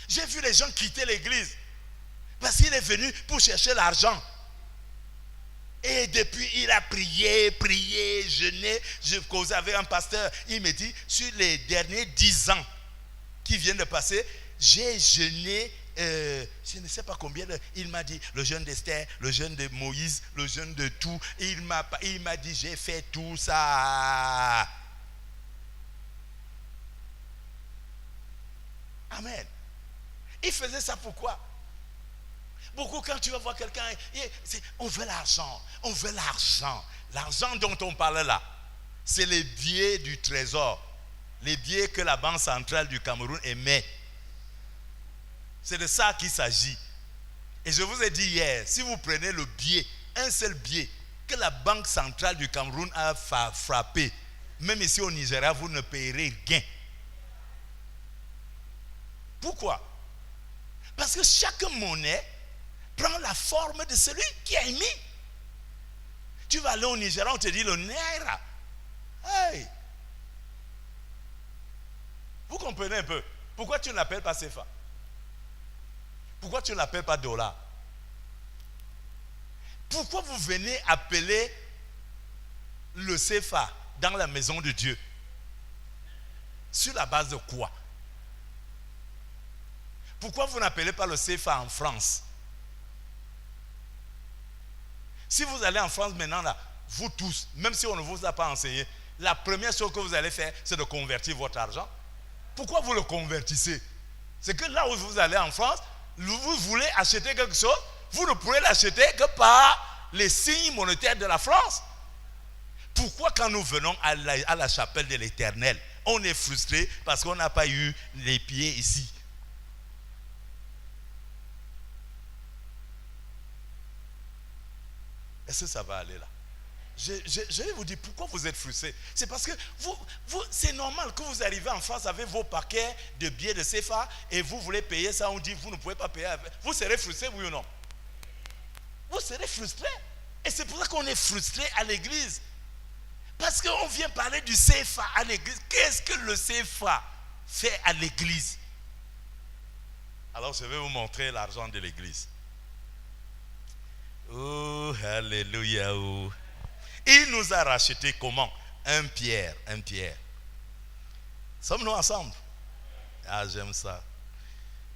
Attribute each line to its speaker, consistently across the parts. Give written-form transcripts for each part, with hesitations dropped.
Speaker 1: J'ai vu les gens quitter l'église parce qu'il est venu pour chercher l'argent. Et depuis, il a prié, jeûné. Je causais avec un pasteur. Il me dit, sur les derniers 10 ans qui viennent de passer, j'ai jeûné, je ne sais pas combien. Il m'a dit, le jeûne d'Esther, le jeûne de Moïse, le jeûne de tout. Il m'a dit, j'ai fait tout ça. Amen. Il faisait ça pourquoi? Beaucoup, quand tu vas voir quelqu'un, on veut l'argent, on veut l'argent. L'argent dont on parle là, c'est les billets du trésor, les billets que la Banque centrale du Cameroun émet. C'est de ça qu'il s'agit. Et je vous ai dit hier, si vous prenez le billet, un seul billet que la Banque centrale du Cameroun a frappé, même ici au Nigeria, vous ne payerez rien. Pourquoi? Parce que chaque monnaie prend la forme de celui qui a émis. Tu vas aller au Nigeria, on te dit le naira. Hey. Vous comprenez un peu? Pourquoi tu ne l'appelles pas CFA? Pourquoi tu ne l'appelles pas dollar? Pourquoi vous venez appeler le CFA dans la maison de Dieu? Sur la base de quoi? Pourquoi vous n'appelez pas le CFA en France? Si vous allez en France maintenant, là, vous tous, même si on ne vous a pas enseigné, la première chose que vous allez faire, c'est de convertir votre argent. Pourquoi vous le convertissez? C'est que là où vous allez en France, vous voulez acheter quelque chose, vous ne pourrez l'acheter que par les signes monétaires de la France. Pourquoi quand nous venons à la chapelle de l'Éternel, on est frustré parce qu'on n'a pas eu les pieds ici? Est-ce que ça va aller là? Je vais vous dire pourquoi vous êtes frustrés. C'est parce que c'est normal que vous arrivez en France avec vos paquets de billets de CFA et vous voulez payer ça, on dit vous ne pouvez pas payer. Vous serez frustrés, oui ou non? Vous serez frustrés. Et c'est pour ça qu'on est frustré à l'église. Parce qu'on vient parler du CFA à l'église. Qu'est-ce que le CFA fait à l'église? Alors je vais vous montrer l'argent de l'église. Oh, alléluia. Oh. Il nous a racheté comment? Un pierre. Sommes-nous ensemble? Ah, j'aime ça.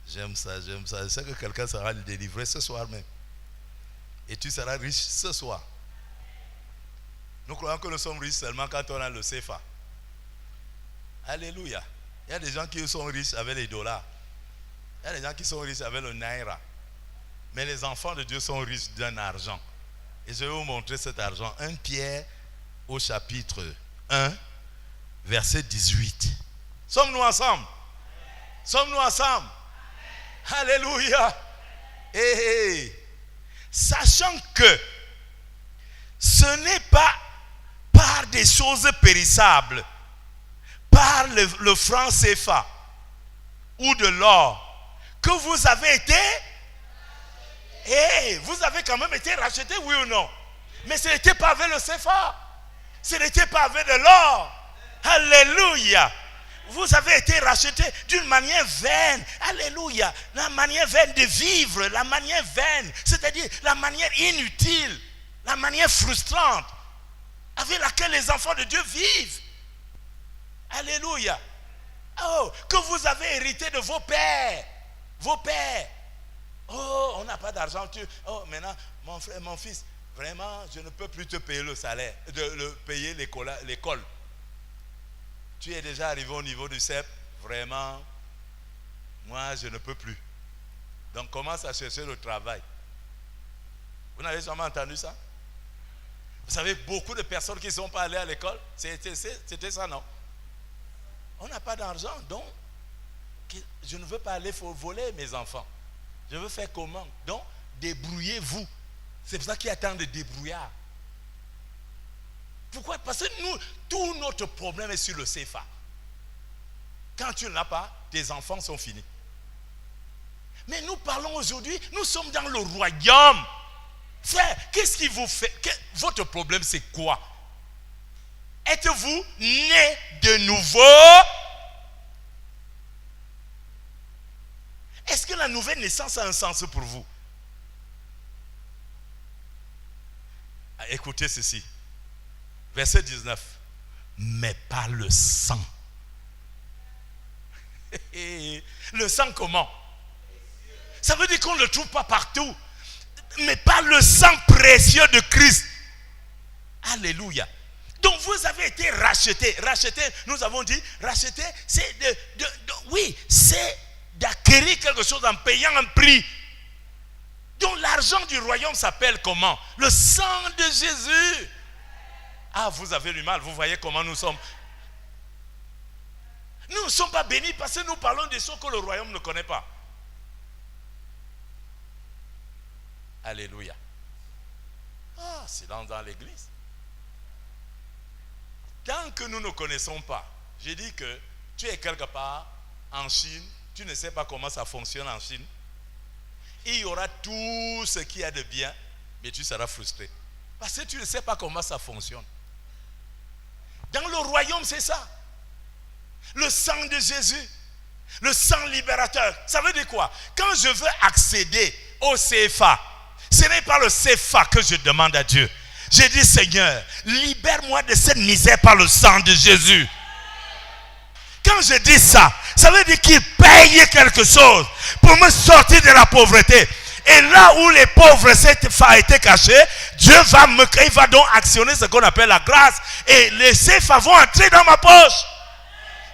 Speaker 1: Je sais que quelqu'un sera délivré ce soir même. Et tu seras riche ce soir. Nous croyons que nous sommes riches seulement quand on a le CFA. Alléluia. Il y a des gens qui sont riches avec les dollars. Il y a des gens qui sont riches avec le naira. Mais les enfants de Dieu sont riches d'un argent. Et je vais vous montrer cet argent. 1 Pierre au chapitre 1, verset 18. Sommes-nous ensemble? Sommes-nous ensemble? Alléluia. Sachant que ce n'est pas par des choses périssables, par le franc CFA ou de l'or, que vous avez été... vous avez quand même été racheté, oui ou non? Mais ce n'était pas avec le CFA. Ce n'était pas avec de l'or. Alléluia. Vous avez été racheté d'une manière vaine. Alléluia. La manière vaine de vivre, la manière vaine, c'est-à-dire la manière inutile, la manière frustrante avec laquelle les enfants de Dieu vivent. Alléluia. Oh, que vous avez hérité de vos pères. Vos pères. Oh, on n'a pas d'argent. Oh, maintenant, mon frère, mon fils, vraiment, je ne peux plus te payer le salaire, payer l'école. Tu es déjà arrivé au niveau du CEP. Vraiment, moi, je ne peux plus. Donc, commence à chercher le travail. Vous n'avez jamais entendu ça? Vous savez, beaucoup de personnes qui ne sont pas allées à l'école, c'était ça, non? On n'a pas d'argent, donc, je ne veux pas aller voler mes enfants. Je veux faire comment? Donc, débrouillez-vous. C'est pour ça qu'il y a tant de débrouillards. Pourquoi? Parce que nous, tout notre problème est sur le CFA. Quand tu ne l'as pas, tes enfants sont finis. Mais nous parlons aujourd'hui, nous sommes dans le royaume. Frère, qu'est-ce qui vous fait? Votre problème, c'est quoi? Êtes-vous né de nouveau? Est-ce que la nouvelle naissance a un sens pour vous? Écoutez ceci. Verset 19. Mais pas le sang. Le sang comment? Ça veut dire qu'on ne le trouve pas partout. Mais pas le sang précieux de Christ. Alléluia. Donc vous avez été racheté. Racheté, nous avons dit, racheté, c'est oui, c'est d'acquérir quelque chose en payant un prix. Donc l'argent du royaume s'appelle comment? Le sang de Jésus. Ah, vous avez du mal, vous voyez comment nous sommes. Nous ne sommes pas bénis parce que nous parlons des choses que le royaume ne connaît pas. Alléluia. Ah, silence dans l'église. Tant que nous ne connaissons pas, j'ai dit que tu es quelque part en Chine, tu ne sais pas comment ça fonctionne en Chine. Il y aura tout ce qu'il y a de bien, mais tu seras frustré. Parce que tu ne sais pas comment ça fonctionne. Dans le royaume, c'est ça. Le sang de Jésus, le sang libérateur. Ça veut dire quoi? Quand je veux accéder au CFA, ce n'est pas le CFA que je demande à Dieu. J'ai dit, Seigneur, libère-moi de cette misère par le sang de Jésus. Quand je dis ça, ça veut dire qu'il paye quelque chose pour me sortir de la pauvreté. Et là où les pauvres étaient cachés, Dieu va donc actionner ce qu'on appelle la grâce. Et les CFA vont entrer dans ma poche.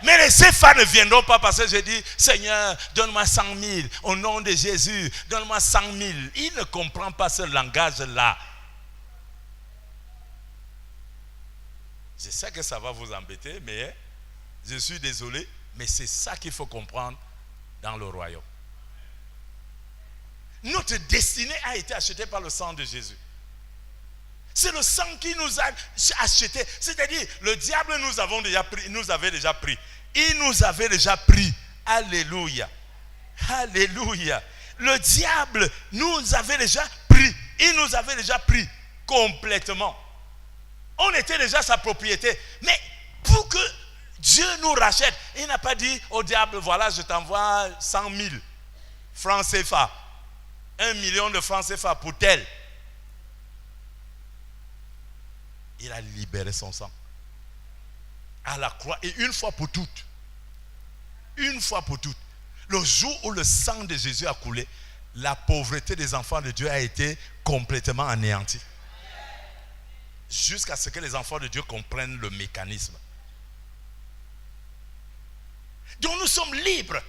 Speaker 1: Mais les CFA ne viendront pas parce que j'ai dit, Seigneur, donne-moi 100 000 au nom de Jésus. Donne-moi 100 000. Il ne comprend pas ce langage-là. Je sais que ça va vous embêter, mais je suis désolé, mais c'est ça qu'il faut comprendre dans le royaume. Notre destinée a été achetée par le sang de Jésus. C'est le sang qui nous a achetés. C'est-à-dire, le diable nous avait déjà pris. Il nous avait déjà pris. Alléluia. Alléluia. Le diable nous avait déjà pris. Il nous avait déjà pris complètement. On était déjà sa propriété. Mais pour que Dieu nous rachète, il n'a pas dit au diable, voilà, je t'envoie 100 000 francs CFA. 1 million de francs CFA pour tel. Il a libéré son sang à la croix, et une fois pour toutes. Une fois pour toutes. Le jour où le sang de Jésus a coulé, la pauvreté des enfants de Dieu a été complètement anéantie. Jusqu'à ce que les enfants de Dieu comprennent le mécanisme. Donc nous sommes libres.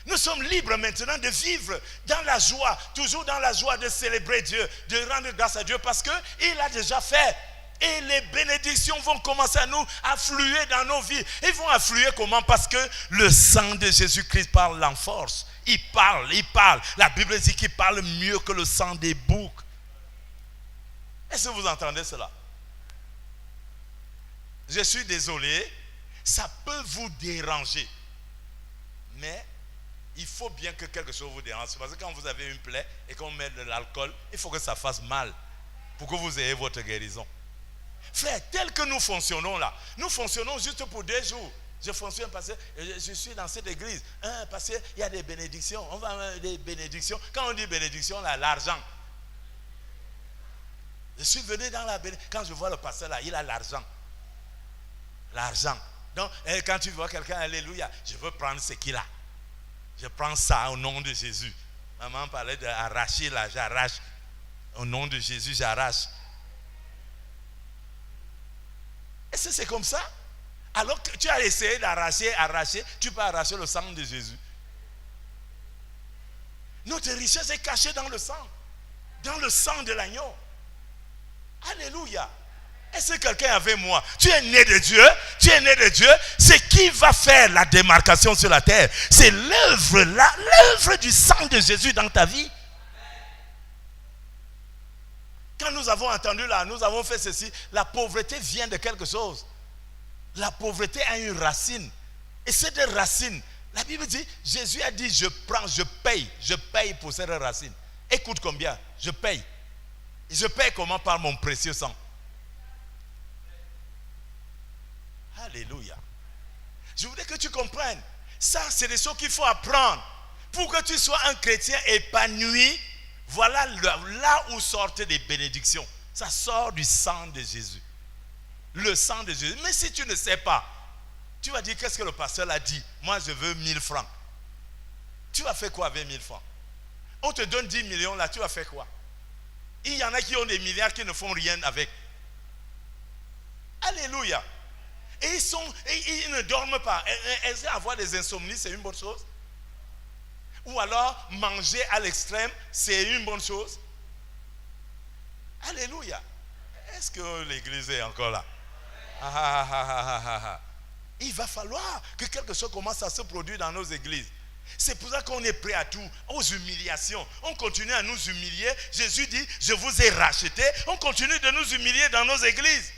Speaker 1: Nous sommes libres maintenant de vivre dans la joie, toujours dans la joie de célébrer Dieu, de rendre grâce à Dieu parce qu'il a déjà fait. Et les bénédictions vont commencer à nous affluer dans nos vies. Ils vont affluer comment? Parce que le sang de Jésus-Christ parle en force. Il parle. La Bible dit qu'il parle mieux que le sang des boucs. Est-ce que vous entendez cela? Je suis désolé, ça peut vous déranger. Mais il faut bien que quelque chose vous dérange. Parce que quand vous avez une plaie et qu'on met de l'alcool, il faut que ça fasse mal pour que vous ayez votre guérison. Frère, tel que nous fonctionnons là, nous fonctionnons juste pour 2 jours. Je fonctionne parce que je suis dans cette église. Parce qu'il y a des bénédictions. On va avoir des bénédictions. Quand on dit bénédiction, là, l'argent. Je suis venu dans la bénédiction. Quand je vois le pasteur là, il a l'argent. L'argent. Donc, quand tu vois quelqu'un, alléluia, je veux prendre ce qu'il a. Je prends ça au nom de Jésus. Maman parlait d'arracher là, j'arrache. Au nom de Jésus, j'arrache. Est-ce que c'est comme ça? Alors que tu as essayé d'arracher, tu peux arracher le sang de Jésus. Notre richesse est cachée dans le sang de l'agneau. Alléluia. Est-ce que quelqu'un est avec moi? Tu es né de Dieu, c'est qui va faire la démarcation sur la terre? C'est l'œuvre du sang de Jésus dans ta vie. Quand nous avons entendu là, nous avons fait ceci, la pauvreté vient de quelque chose. La pauvreté a une racine. Et cette racine, la Bible dit, Jésus a dit, je paye pour cette racine. Écoute combien, je paye. Je paye comment? Par mon précieux sang. Alléluia. Je voudrais que tu comprennes. Ça, c'est des choses qu'il faut apprendre. Pour que tu sois un chrétien épanoui, voilà là où sortent des bénédictions. Ça sort du sang de Jésus. Le sang de Jésus. Mais si tu ne sais pas, tu vas dire, qu'est-ce que le pasteur a dit? Moi, je veux 1000 francs. Tu vas faire quoi avec 1000 francs? On te donne 10 millions là, tu vas faire quoi? Il y en a qui ont des milliards qui ne font rien avec. Alléluia. Et ils ne dorment pas. Est-ce qu'avoir des insomnies, c'est une bonne chose? Ou alors, manger à l'extrême, c'est une bonne chose? Alléluia. Est-ce que l'église est encore là? Il va falloir que quelque chose commence à se produire dans nos églises. C'est pour ça qu'on est prêt à tout, aux humiliations. On continue à nous humilier. Jésus dit, je vous ai racheté. On continue de nous humilier dans nos églises.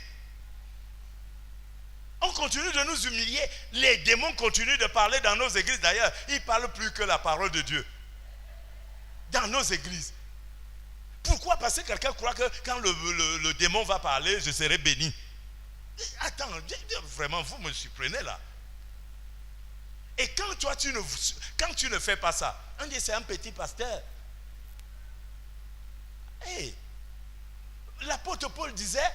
Speaker 1: On continue de nous humilier. Les démons continuent de parler dans nos églises. D'ailleurs, ils ne parlent plus que la parole de Dieu. Dans nos églises. Pourquoi? Parce que quelqu'un croit que quand le démon va parler, je serai béni. Attends, vraiment, vous me surprenez là. Et quand toi, tu ne fais pas ça, on dit c'est un petit pasteur. Hey, l'apôtre Paul disait,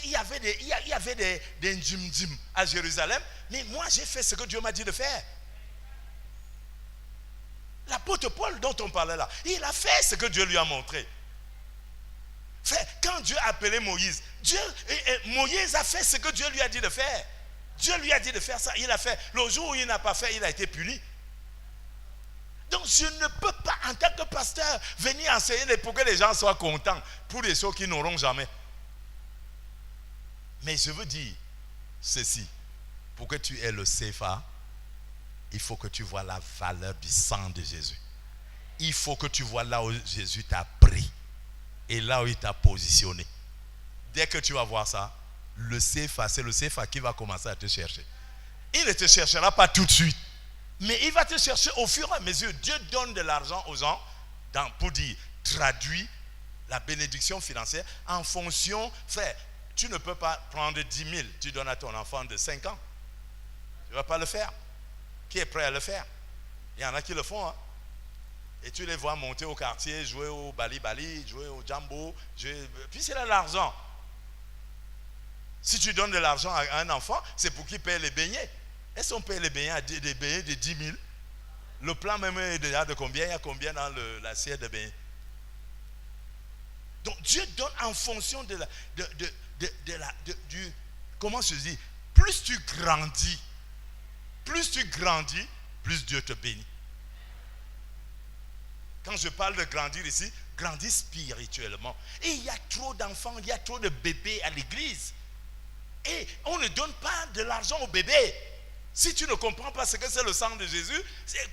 Speaker 1: il y avait des djim à Jérusalem, mais moi j'ai fait ce que Dieu m'a dit de faire. L'apôtre Paul dont on parlait là, il a fait ce que Dieu lui a montré. Quand Dieu a appelé Moïse, Moïse a fait ce que Dieu lui a dit de faire. Dieu lui a dit de faire ça, il a fait. Le jour où il n'a pas fait, il a été puni. Donc je ne peux pas, en tant que pasteur, venir enseigner pour que les gens soient contents, pour des choses qu'ils n'auront jamais. Mais je veux dire ceci, pour que tu aies le CFA, il faut que tu vois la valeur du sang de Jésus. Il faut que tu vois là où Jésus t'a pris et là où il t'a positionné. Dès que tu vas voir ça, le CFA, c'est le CFA qui va commencer à te chercher. Il ne te cherchera pas tout de suite, mais il va te chercher au fur et à mesure. Dieu donne de l'argent aux gens pour dire, traduis la bénédiction financière en fonction. Frère, tu ne peux pas prendre 10 000, tu donnes à ton enfant de 5 ans. Tu ne vas pas le faire. Qui est prêt à le faire? Il y en a qui le font. Hein? Et tu les vois monter au quartier, jouer au bali-bali, jouer au jambo. Puis c'est là l'argent. Si tu donnes de l'argent à un enfant, c'est pour qu'il paye les beignets. Est-ce qu'on paye les beignets des beignets de 10 000? Le plan même est déjà de combien? Il y a combien dans l'assiette de beignets? Donc Dieu donne en fonction du comment se dit? Plus tu grandis, plus Dieu te bénit. Quand je parle de grandir ici, grandir spirituellement. Et il y a trop d'enfants, il y a trop de bébés à l'église. Et on ne donne pas de l'argent aux bébés. Si tu ne comprends pas ce que c'est le sang de Jésus,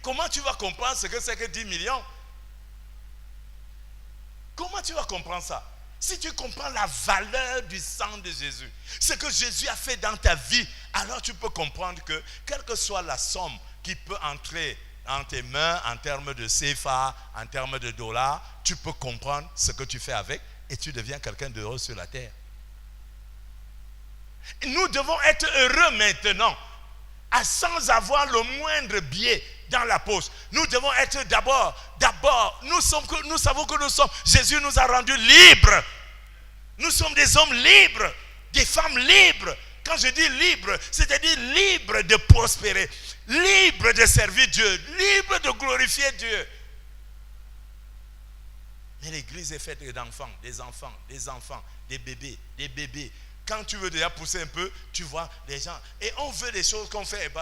Speaker 1: comment tu vas comprendre ce que c'est que 10 millions? Comment tu vas comprendre ça? Si tu comprends la valeur du sang de Jésus, ce que Jésus a fait dans ta vie, alors tu peux comprendre que quelle que soit la somme qui peut entrer en tes mains en termes de CFA, en termes de dollars, tu peux comprendre ce que tu fais avec et tu deviens quelqu'un d'heureux sur la terre. Nous devons être heureux maintenant, sans avoir le moindre biais dans la poche. Nous devons être d'abord, nous savons que nous sommes, Jésus nous a rendus libres. Nous sommes des hommes libres, des femmes libres. Quand je dis libre, c'est-à-dire libre de prospérer, libre de servir Dieu, libre de glorifier Dieu. Mais l'église est faite d'enfants, des bébés. Quand tu veux déjà pousser un peu, tu vois des gens. Et on veut des choses qu'on fait.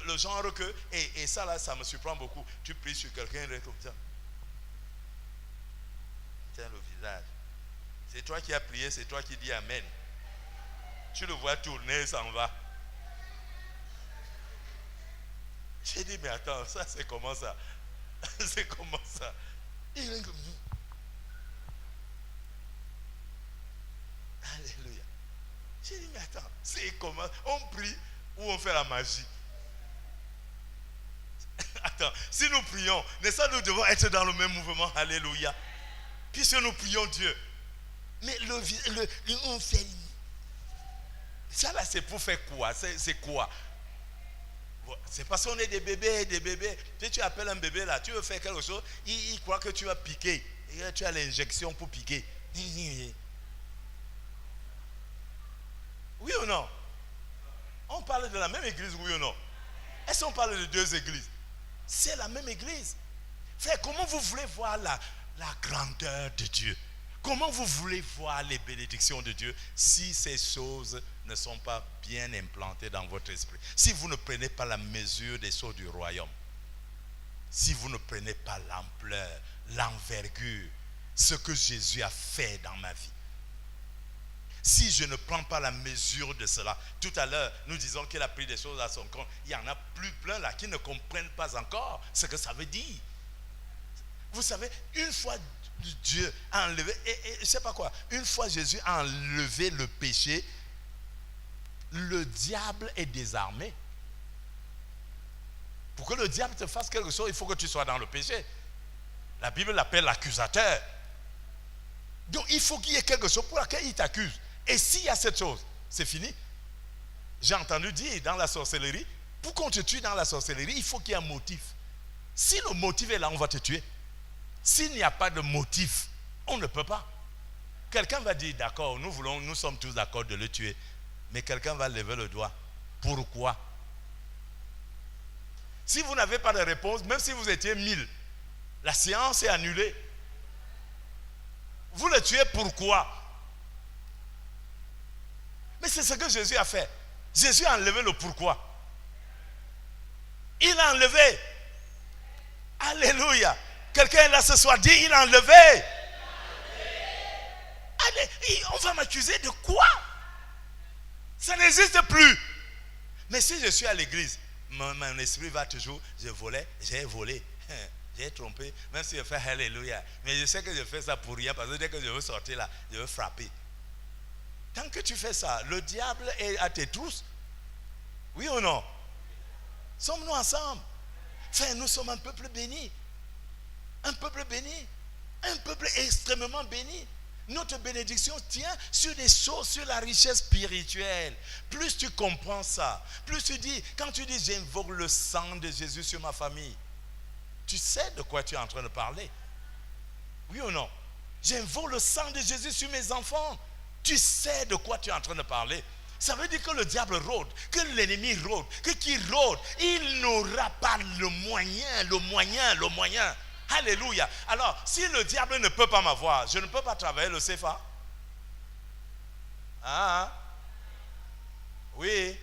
Speaker 1: Le genre que. Et ça là, ça me surprend beaucoup. Tu pries sur quelqu'un comme ça. Tiens le visage. C'est toi qui as prié, c'est toi qui dis Amen. Tu le vois tourner, ça en va. J'ai dit, mais attends, ça c'est comment ça? C'est comment ça? Il est comme nous. Alléluia. J'ai dit, mais attends, c'est comment? On prie ou on fait la magie? Attends, si nous prions, n'est-ce pas, nous devons être dans le même mouvement? Alléluia. Puisque nous prions Dieu. Mais on fait. Ça là, c'est pour faire quoi? C'est quoi? C'est parce qu'on est des bébés. Tu appelles un bébé là, tu veux faire quelque chose, il croit que tu vas piquer. Et tu as l'injection pour piquer. Oui ou non? On parle de la même église, oui ou non? Est-ce qu'on parle de deux églises? C'est la même église. Frère, comment vous voulez voir la grandeur de Dieu? Comment vous voulez voir les bénédictions de Dieu si ces choses ne sont pas bien implantées dans votre esprit? Si vous ne prenez pas la mesure des choses du royaume, si vous ne prenez pas l'ampleur, l'envergure, ce que Jésus a fait dans ma vie. Si je ne prends pas la mesure de cela, tout à l'heure, nous disons qu'il a pris des choses à son compte. Il y en a plus plein là qui ne comprennent pas encore ce que ça veut dire. Vous savez, une fois Dieu a enlevé, et je ne sais pas quoi, une fois Jésus a enlevé le péché, le diable est désarmé. Pour que le diable te fasse quelque chose, il faut que tu sois dans le péché. La Bible l'appelle l'accusateur. Donc il faut qu'il y ait quelque chose pour laquelle il t'accuse. Et s'il y a cette chose, c'est fini. J'ai entendu dire dans la sorcellerie, pour qu'on te tue dans la sorcellerie, il faut qu'il y ait un motif. Si le motif est là, on va te tuer. S'il n'y a pas de motif, on ne peut pas. Quelqu'un va dire, d'accord, nous sommes tous d'accord de le tuer. Mais quelqu'un va lever le doigt. Pourquoi? Si vous n'avez pas de réponse, même si vous étiez 1000, la séance est annulée. Vous le tuez pourquoi? Mais c'est ce que Jésus a fait. Jésus a enlevé le pourquoi. Il a enlevé. Alléluia. Quelqu'un est là ce soir, dit il a enlevé. Allez, on va m'accuser de quoi? Ça n'existe plus. Mais si je suis à l'église, mon esprit va toujours, j'ai volé, j'ai trompé, même si je fais alléluia. Mais je sais que je fais ça pour rien, parce que dès que je veux sortir là, je veux frapper. Tant que tu fais ça, le diable est à tes trousses. Oui ou non? Sommes-nous ensemble? Enfin, nous sommes un peuple béni. Un peuple béni. Un peuple extrêmement béni. Notre bénédiction tient sur des choses, sur la richesse spirituelle. Plus tu comprends ça, plus tu dis, quand tu dis j'invoque le sang de Jésus sur ma famille, tu sais de quoi tu es en train de parler. Oui ou non? J'invoque le sang de Jésus sur mes enfants. Tu sais de quoi tu es en train de parler. Ça veut dire que le diable rôde, que l'ennemi rôde, que qui rôde, il n'aura pas le moyen. Alléluia. Alors, si le diable ne peut pas m'avoir, je ne peux pas travailler le CFA. Ah, oui.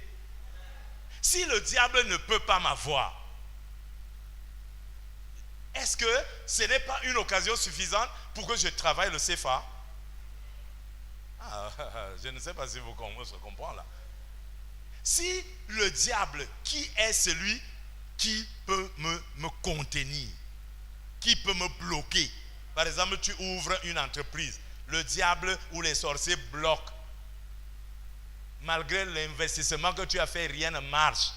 Speaker 1: Si le diable ne peut pas m'avoir, est-ce que ce n'est pas une occasion suffisante pour que je travaille le CFA? Je ne sais pas si vous comprenez là. Si le diable, qui est celui qui peut me contenir, qui peut me bloquer? Par exemple, tu ouvres une entreprise, le diable ou les sorciers bloquent. Malgré l'investissement que tu as fait, rien ne marche.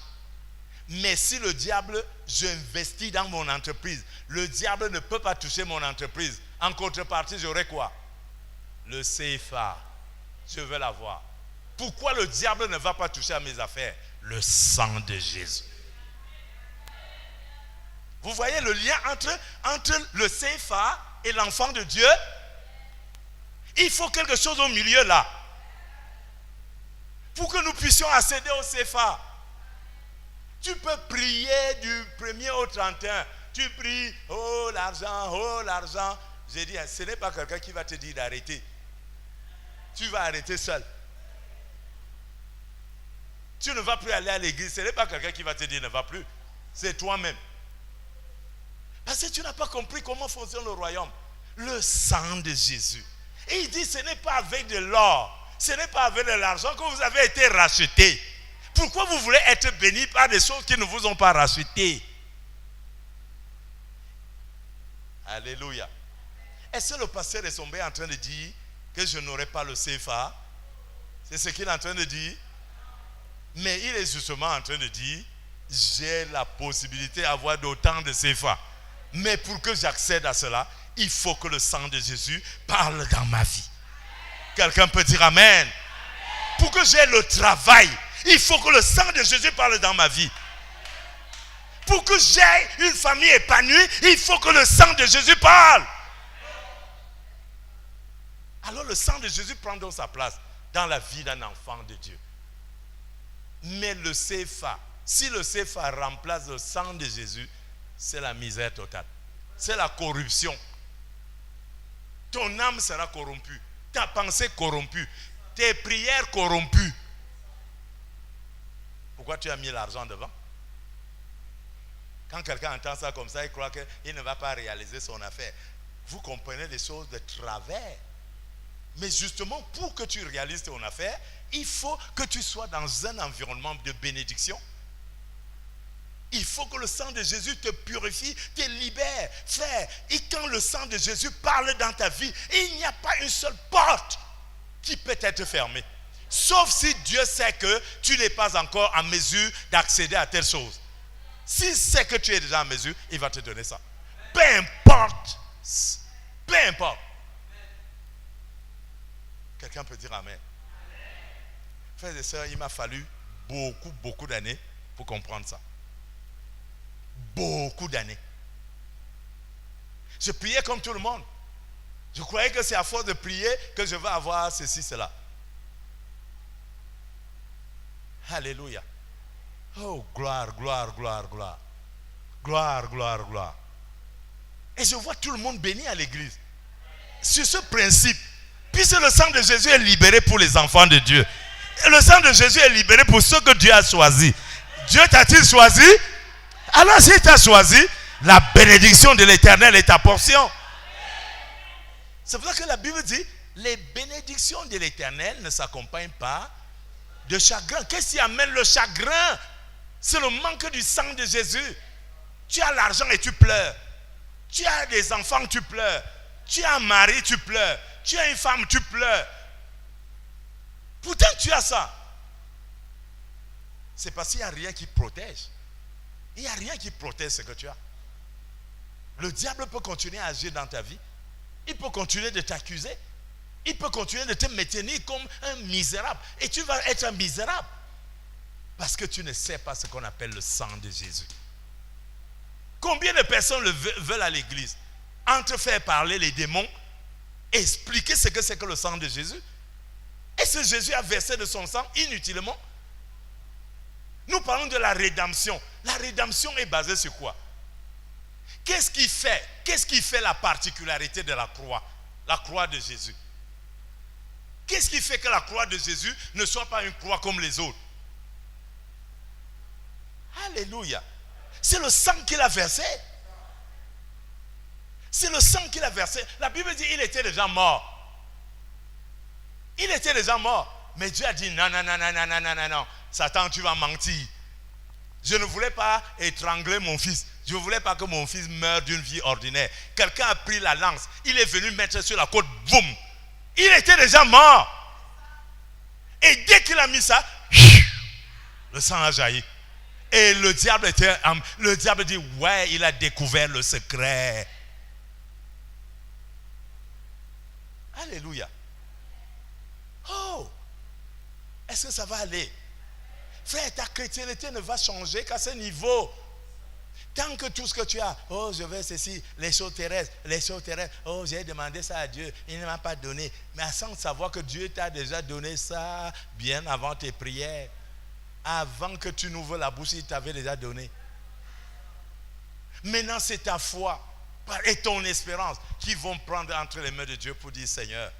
Speaker 1: Mais si le diable, j'investis dans mon entreprise, le diable ne peut pas toucher mon entreprise. En contrepartie, j'aurai quoi? Le CFA. Je veux l'avoir. Pourquoi le diable ne va pas toucher à mes affaires? Le sang de Jésus. Vous voyez le lien entre le CFA et l'enfant de Dieu? Il faut quelque chose au milieu là. Pour que nous puissions accéder au CFA. Tu peux prier du 1er au 31. Tu pries, oh l'argent. J'ai dit, ce n'est pas quelqu'un qui va te dire d'arrêter. Tu vas arrêter seul. Tu ne vas plus aller à l'église. Ce n'est pas quelqu'un qui va te dire ne va plus. C'est toi-même. Parce que tu n'as pas compris comment fonctionne le royaume. Le sang de Jésus. Et il dit, ce n'est pas avec de l'or, ce n'est pas avec de l'argent que vous avez été rachetés. Pourquoi vous voulez être bénis par des choses qui ne vous ont pas rachetés? Alléluia. Est-ce que le pasteur Essombe est en train de dire que je n'aurai pas le CFA? C'est ce qu'il est en train de dire. Mais il est justement en train de dire, j'ai la possibilité d'avoir d'autant de CFA. Mais pour que j'accède à cela, il faut que le sang de Jésus parle dans ma vie. Quelqu'un peut dire amen. Pour que j'aie le travail, il faut que le sang de Jésus parle dans ma vie. Pour que j'aie une famille épanouie, il faut que le sang de Jésus parle. Alors le sang de Jésus prend donc sa place dans la vie d'un enfant de Dieu. Mais le CFA, si le CFA remplace le sang de Jésus, c'est la misère totale. C'est la corruption. Ton âme sera corrompue. Ta pensée corrompue. Tes prières corrompues. Pourquoi tu as mis l'argent devant? Quand quelqu'un entend ça comme ça, il croit qu'il ne va pas réaliser son affaire. Vous comprenez les choses de travers. Mais justement, pour que tu réalises ton affaire, il faut que tu sois dans un environnement de bénédiction. Il faut que le sang de Jésus te purifie, te libère. Frère, et quand le sang de Jésus parle dans ta vie, il n'y a pas une seule porte qui peut être fermée. Sauf si Dieu sait que tu n'es pas encore en mesure d'accéder à telle chose. S'il sait que tu es déjà en mesure, il va te donner ça. Peu importe. Peu importe. Quelqu'un peut dire amen. Frères et sœurs, il m'a fallu beaucoup d'années pour comprendre ça. Beaucoup d'années. Je priais comme tout le monde. Je croyais que c'est à force de prier que je vais avoir ceci, cela. Alléluia. Oh, gloire, gloire, gloire, gloire. Gloire, gloire, gloire. Et je vois tout le monde béni à l'église. Sur ce principe, puisque le sang de Jésus est libéré pour les enfants de Dieu. Et le sang de Jésus est libéré pour ceux que Dieu a choisis. Dieu t'a-t-il choisi? Alors s'il t'a choisi, la bénédiction de l'Éternel est ta portion. C'est pour ça que la Bible dit, les bénédictions de l'Éternel ne s'accompagnent pas de chagrin. Qu'est-ce qui amène le chagrin? C'est le manque du sang de Jésus. Tu as l'argent et tu pleures. Tu as des enfants, tu pleures. Tu as un mari, tu pleures. Tu as une femme, tu pleures. Pourtant tu as ça. C'est parce qu'il n'y a rien qui protège. Il n'y a rien qui protège ce que tu as. Le diable peut continuer à agir dans ta vie. Il peut continuer de t'accuser. Il peut continuer de te maintenir comme un misérable. Et tu vas être un misérable. Parce que tu ne sais pas ce qu'on appelle le sang de Jésus. Combien de personnes veulent à l'église? Entre faire parler les démons, expliquer ce que c'est que le sang de Jésus. Est-ce que Jésus a versé de son sang inutilement? Nous parlons de la rédemption. La rédemption est basée sur quoi? Qu'est-ce qui fait la particularité de la croix? La croix de Jésus. Qu'est-ce qui fait que la croix de Jésus ne soit pas une croix comme les autres? Alléluia. C'est le sang qu'il a versé. C'est le sang qu'il a versé. La Bible dit qu'il était déjà mort. Il était déjà mort. Mais Dieu a dit non. Satan, tu vas mentir. Je ne voulais pas étrangler mon fils. Je ne voulais pas que mon fils meure d'une vie ordinaire. Quelqu'un a pris la lance. Il est venu mettre sur la côte. Boum. Il était déjà mort. Et dès qu'il a mis ça, le sang a jailli. Et le diable dit, ouais, il a découvert le secret. Alléluia. Oh, est-ce que ça va aller? Frère, ta chrétienté ne va changer qu'à ce niveau. Tant que tout ce que tu as, oh, je veux ceci, les choses terrestres, oh, j'ai demandé ça à Dieu, il ne m'a pas donné. Mais sans savoir que Dieu t'a déjà donné ça bien avant tes prières. Avant que tu n'ouvres la bouche, il t'avait déjà donné. Maintenant, c'est ta foi et ton espérance qui vont prendre entre les mains de Dieu pour dire, Seigneur,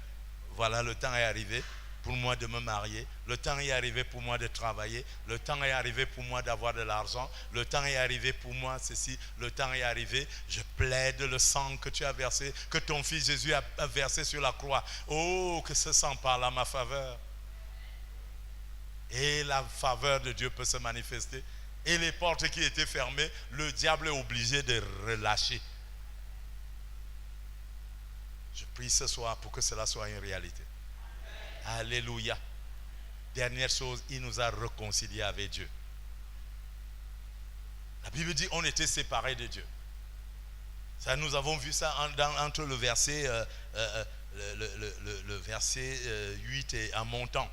Speaker 1: voilà, le temps est arrivé pour moi de me marier. Le temps est arrivé pour moi de travailler. Le temps est arrivé pour moi d'avoir de l'argent. Le temps est arrivé pour moi ceci. Le temps est arrivé. Je plaide le sang que tu as versé, que ton fils Jésus a versé sur la croix. Oh, que ce sang parle à ma faveur. Et la faveur de Dieu peut se manifester. Et les portes qui étaient fermées, le diable est obligé de relâcher. Je prie ce soir pour que cela soit une réalité. Alléluia. Dernière chose, il nous a réconciliés avec Dieu. La Bible dit on était séparés de Dieu. Ça, nous avons vu ça entre le verset, le verset 8 et en montant.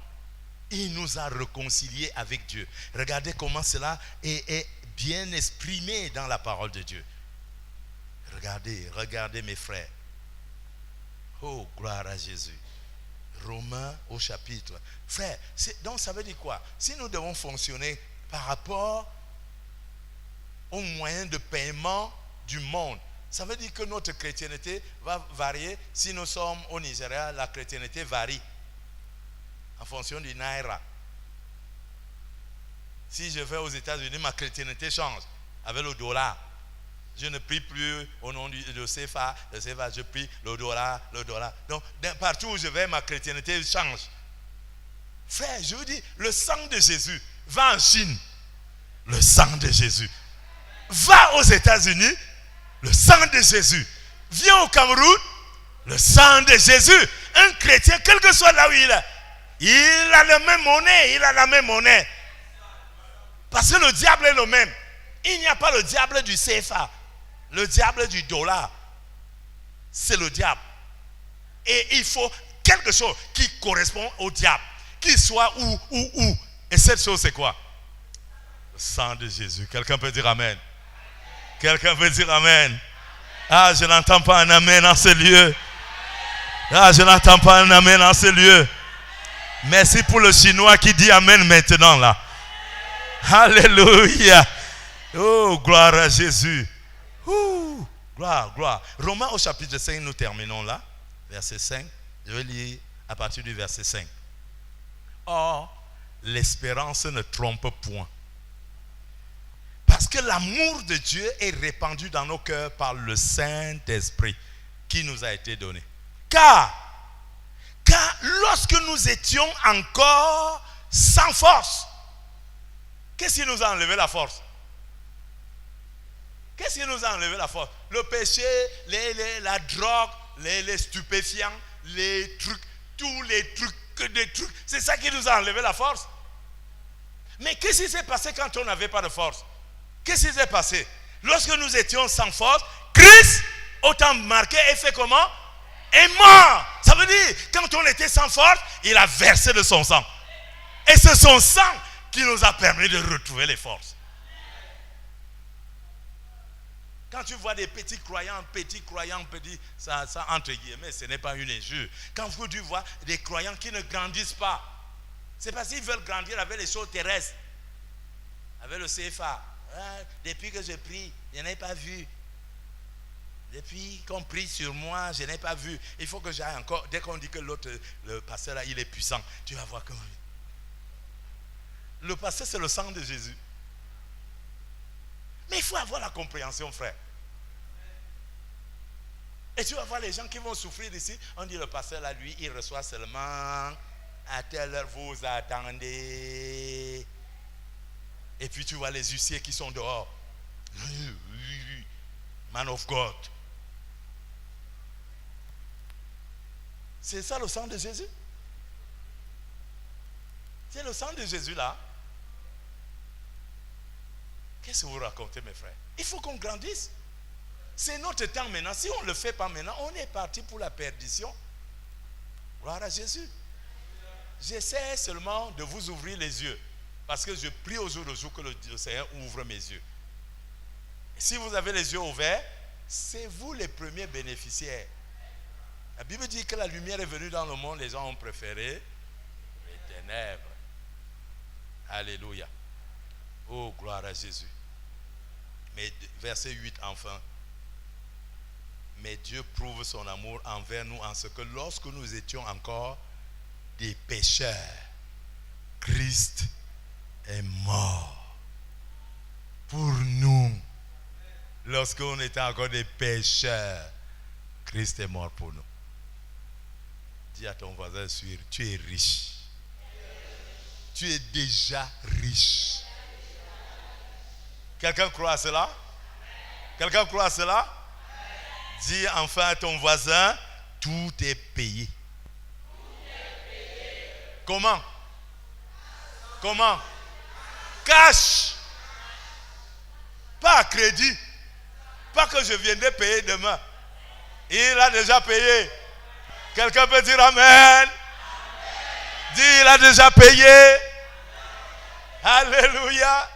Speaker 1: Il nous a réconciliés avec Dieu. Regardez comment cela est bien exprimé dans la parole de Dieu. Regardez mes frères. Oh, gloire à Jésus. Romains au chapitre. Frère, donc ça veut dire quoi? Si nous devons fonctionner par rapport aux moyens de paiement du monde, ça veut dire que notre chrétienté va varier. Si nous sommes au Nigeria, la chrétienté varie en fonction du naira. Si je vais aux États-Unis, ma chrétienté change avec le dollar. Je ne prie plus au nom de CFA, je prie le dollar. Donc, partout où je vais, ma chrétienté change. Frère, je vous dis, le sang de Jésus va en Chine. Le sang de Jésus va aux États-Unis. Le sang de Jésus vient au Cameroun. Le sang de Jésus. Un chrétien, quel que soit là où il est, il a la même monnaie. Parce que le diable est le même. Il n'y a pas le diable du CFA. Le diable du dollar, c'est le diable. Et il faut quelque chose qui correspond au diable, qu'il soit où. Et cette chose, c'est quoi? Le sang de Jésus. Quelqu'un peut dire amen? Quelqu'un peut dire amen? Ah, je n'entends pas un amen dans ce lieu. Ah, je n'entends pas un amen dans ce lieu. Merci pour le Chinois qui dit amen maintenant là. Alléluia. Oh, gloire à Jésus. Gloire. Romains au chapitre 5, nous terminons là. Verset 5. Je vais lire à partir du verset 5. Or, l'espérance ne trompe point. Parce que l'amour de Dieu est répandu dans nos cœurs par le Saint-Esprit qui nous a été donné. Car lorsque nous étions encore sans force, qu'est-ce qui nous a enlevé la force? Qu'est-ce qui nous a enlevé la force? Le péché, la drogue, les stupéfiants, les trucs, tous les trucs, c'est ça qui nous a enlevé la force. Mais qu'est-ce qui s'est passé quand on n'avait pas de force? Qu'est-ce qui s'est passé? Lorsque nous étions sans force, Christ, autant marqué, et fait comment? Est mort. Ça veut dire, quand on était sans force, il a versé de son sang. Et c'est son sang qui nous a permis de retrouver les forces. Quand tu vois des petits croyants, ça entre guillemets, ce n'est pas une injure. Quand tu vois des croyants qui ne grandissent pas, c'est parce qu'ils veulent grandir avec les choses terrestres, avec le CFA. Depuis que je prie, je n'ai pas vu. Depuis qu'on prie sur moi, je n'ai pas vu. Il faut que j'aille encore. Dès qu'on dit que l'autre, le pasteur là, il est puissant, tu vas voir comment. Le pasteur, c'est le sang de Jésus. Mais il faut avoir la compréhension, frère. Et tu vas voir les gens qui vont souffrir ici. On dit le pasteur là, lui, il reçoit seulement à telle heure, vous attendez. Et puis tu vois les huissiers qui sont dehors. Man of God. C'est ça le sang de Jésus? C'est le sang de Jésus là. Qu'est-ce que vous racontez, mes frères? Il faut qu'on grandisse. C'est notre temps maintenant. Si on ne le fait pas maintenant, on est parti pour la perdition. Gloire à Jésus. J'essaie seulement de vous ouvrir les yeux. Parce que je prie au jour le jour que le Seigneur ouvre mes yeux. Si vous avez les yeux ouverts, c'est vous les premiers bénéficiaires. La Bible dit que la lumière est venue dans le monde, les gens ont préféré les ténèbres. Alléluia. Oh, gloire à Jésus. Mais verset 8 enfin. Mais Dieu prouve son amour envers nous en ce que lorsque nous étions encore des pécheurs, Christ est mort pour nous. Lorsqu'on était encore des pécheurs, Christ est mort pour nous. Dis à ton voisin, tu es riche. Tu es déjà riche. Quelqu'un croit à cela? Quelqu'un croit à cela? Dis enfin à ton voisin, tout est payé. Comment? Cash. Pas à crédit. Pas que je viendrai payer demain. Il a déjà payé. Quelqu'un peut dire amen? Dis, il a déjà payé. Alléluia.